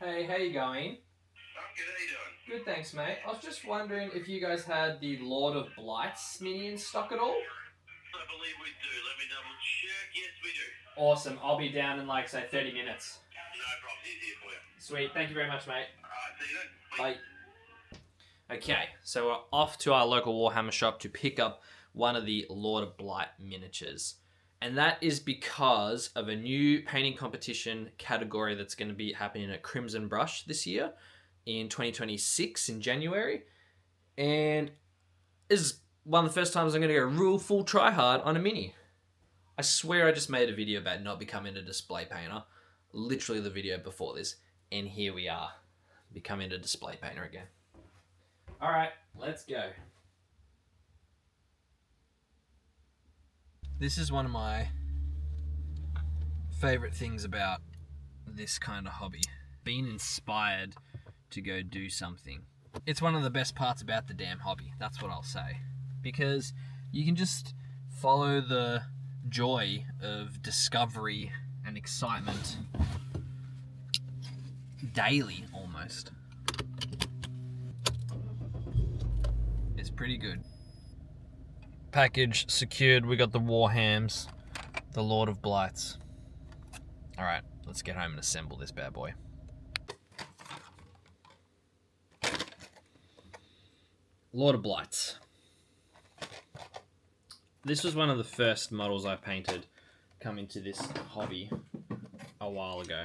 Hey, how you going? I'm good, how you doing? Good, thanks, mate. I was just wondering if you guys had the Lord of Blights mini in stock at all? I believe we do. Let me double check. Yes, we do. Awesome. I'll be down in like, say, 30 minutes. No problem. He's here for you. Sweet. Thank you very much, mate. Alright, see you then. Bye. Okay, so we're off to our local Warhammer shop to pick up one of the Lord of Blight miniatures. And that is because of a new painting competition category that's going to be happening at Crimson Brush this year in 2026 in January. And this is one of the first times I'm going to go real full try hard on a mini. I swear I just made a video about not becoming a display painter. Literally the video before this. And here we are, becoming a display painter again. Alright, let's go. This is one of my favourite things about this kind of hobby. Being inspired to go do something. It's one of the best parts about the damn hobby, that's what I'll say. Because you can just follow the joy of discovery and excitement daily, almost. It's pretty good. Package secured, we got the Warhams, the Lord of Blights. Alright, let's get home and assemble this bad boy. Lord of Blights. This was one of the first models I painted coming to this hobby a while ago.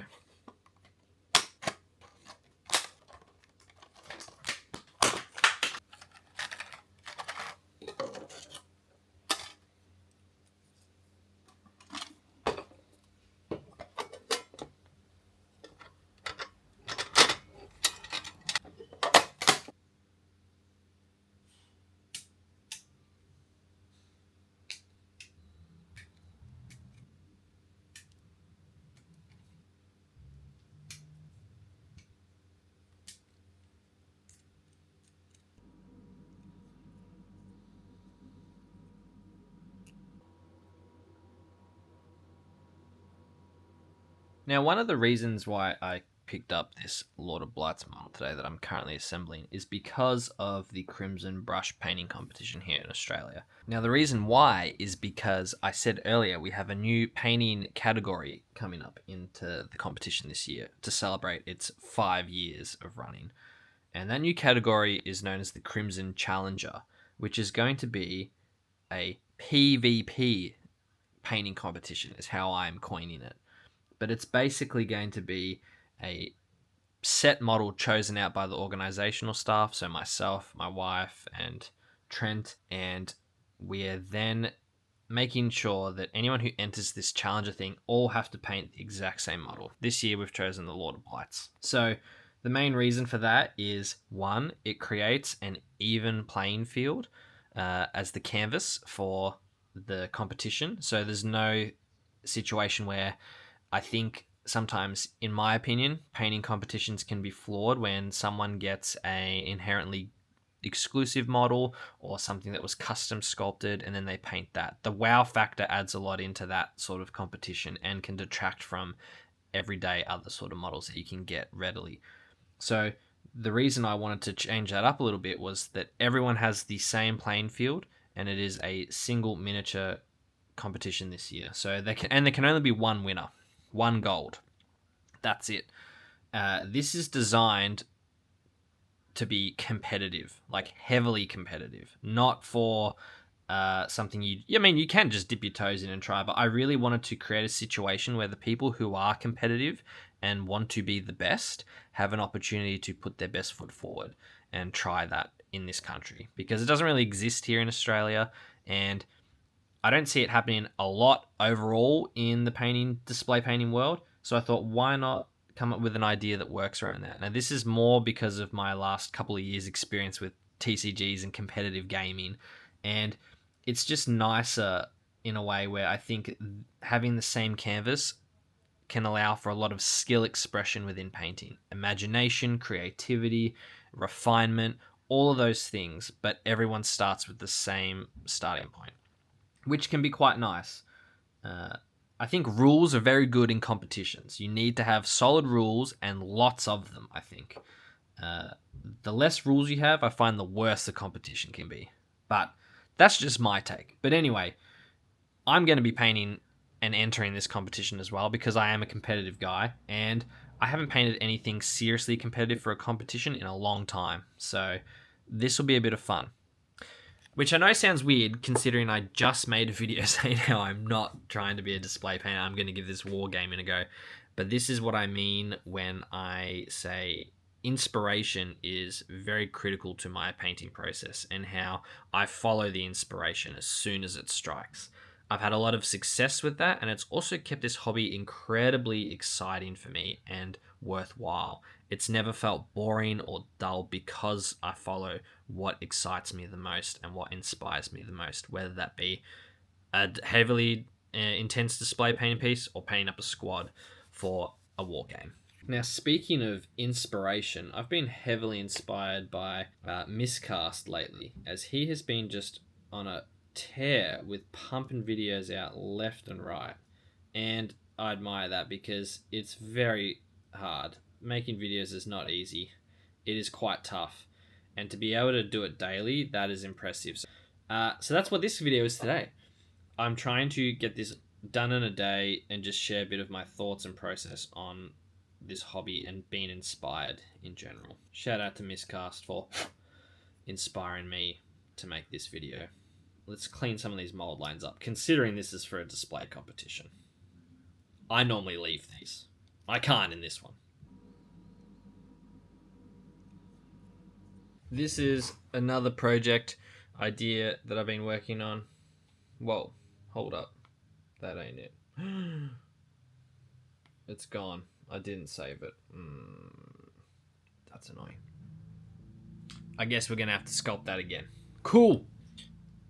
Now, one of the reasons why I picked up this Lord of Blights model today that I'm currently assembling is because of the Crimson Brush painting competition here in Australia. Now, the reason why is because I said earlier we have a new painting category coming up into the competition this year to celebrate its 5 years of running. And that new category is known as the Crimson Challenger, which is going to be a PvP painting competition, is how I'm coining it. But it's basically going to be a set model chosen out by the organizational staff, so myself, my wife, and Trent, and we are then making sure that anyone who enters this challenger thing all have to paint the exact same model. This year we've chosen the Lord of Blights. So the main reason for that is, one, it creates an even playing field as the canvas for the competition. So there's no situation where I think sometimes, in my opinion, painting competitions can be flawed when someone gets a inherently exclusive model or something that was custom sculpted and then they paint that. The wow factor adds a lot into that sort of competition and can detract from everyday other sort of models that you can get readily. So the reason I wanted to change that up a little bit was that everyone has the same playing field and it is a single miniature competition this year. So there can only be one winner. 1 gold. That's it. This is designed to be competitive, like heavily competitive, not for something you can just dip your toes in and try, but I really wanted to create a situation where the people who are competitive and want to be the best have an opportunity to put their best foot forward and try that in this country, because it doesn't really exist here in Australia, and I don't see it happening a lot overall in the display painting world. So I thought, why not come up with an idea that works around that? Now, this is more because of my last couple of years' experience with TCGs and competitive gaming. And it's just nicer in a way where I think having the same canvas can allow for a lot of skill expression within painting. Imagination, creativity, refinement, all of those things. But everyone starts with the same starting point, which can be quite nice. I think rules are very good in competitions. You need to have solid rules and lots of them, I think. The less rules you have, I find the worse the competition can be. But that's just my take. But anyway, I'm going to be painting and entering this competition as well because I am a competitive guy and I haven't painted anything seriously competitive for a competition in a long time. So this will be a bit of fun. Which I know sounds weird considering I just made a video saying how I'm not trying to be a display painter. I'm going to give this wargaming a go. But this is what I mean when I say inspiration is very critical to my painting process and how I follow the inspiration as soon as it strikes. I've had a lot of success with that, and it's also kept this hobby incredibly exciting for me and worthwhile. It's never felt boring or dull because I follow what excites me the most and what inspires me the most, whether that be a heavily intense display painting piece or painting up a squad for a war game. Now, speaking of inspiration, I've been heavily inspired by Miscast lately, as he has been just on a tear with pumping videos out left and right. And I admire that because it's very hard. Making videos is not easy. It is quite tough. And to be able to do it daily, that is impressive. So that's what this video is today. I'm trying to get this done in a day and just share a bit of my thoughts and process on this hobby and being inspired in general. Shout out to Miscast for inspiring me to make this video. Let's clean some of these mold lines up, considering this is for a display competition. I normally leave these. I can't in this one. This is another project idea that I've been working on. Whoa, hold up. That ain't it. It's gone. I didn't save it. That's annoying. I guess we're going to have to sculpt that again. Cool.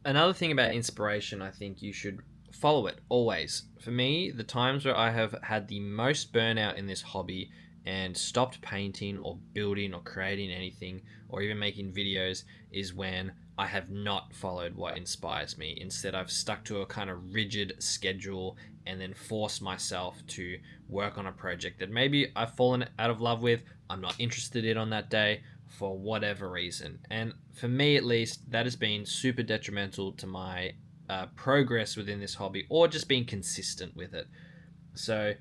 Another thing about inspiration, I think you should follow it always. For me, the times where I have had the most burnout in this hobby and stopped painting or building or creating anything or even making videos is when I have not followed what inspires me. Instead, I've stuck to a kind of rigid schedule and then forced myself to work on a project that maybe I've fallen out of love with, I'm not interested in on that day, for whatever reason. And for me at least, that has been super detrimental to my progress within this hobby or just being consistent with it. So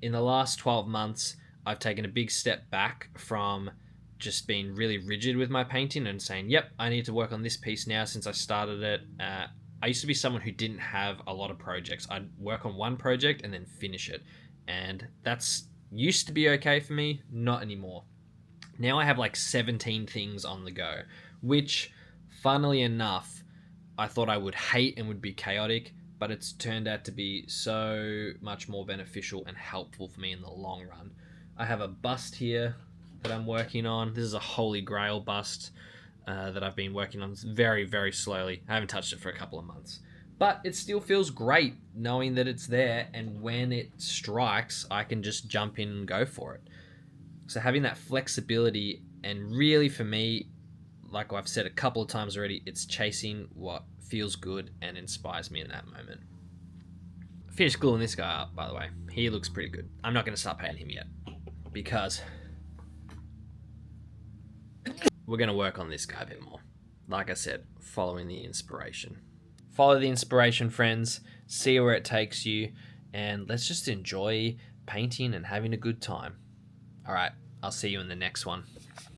in the last 12 months, I've taken a big step back from just being really rigid with my painting and saying, yep, I need to work on this piece now since I started it. I used to be someone who didn't have a lot of projects. I'd work on one project and then finish it. And that's used to be okay for me, not anymore. Now I have like 17 things on the go, which, funnily enough, I thought I would hate and would be chaotic, but it's turned out to be so much more beneficial and helpful for me in the long run. I have a bust here that I'm working on. This is a Holy Grail bust that I've been working on very, very slowly. I haven't touched it for a couple of months. But it still feels great knowing that it's there, and when it strikes, I can just jump in and go for it. So having that flexibility, and really for me, like I've said a couple of times already, it's chasing what feels good and inspires me in that moment. Finished gluing this guy up, by the way. He looks pretty good. I'm not going to start painting him yet because we're going to work on this guy a bit more. Like I said, following the inspiration. Follow the inspiration, friends. See where it takes you, and let's just enjoy painting and having a good time. All right, I'll see you in the next one.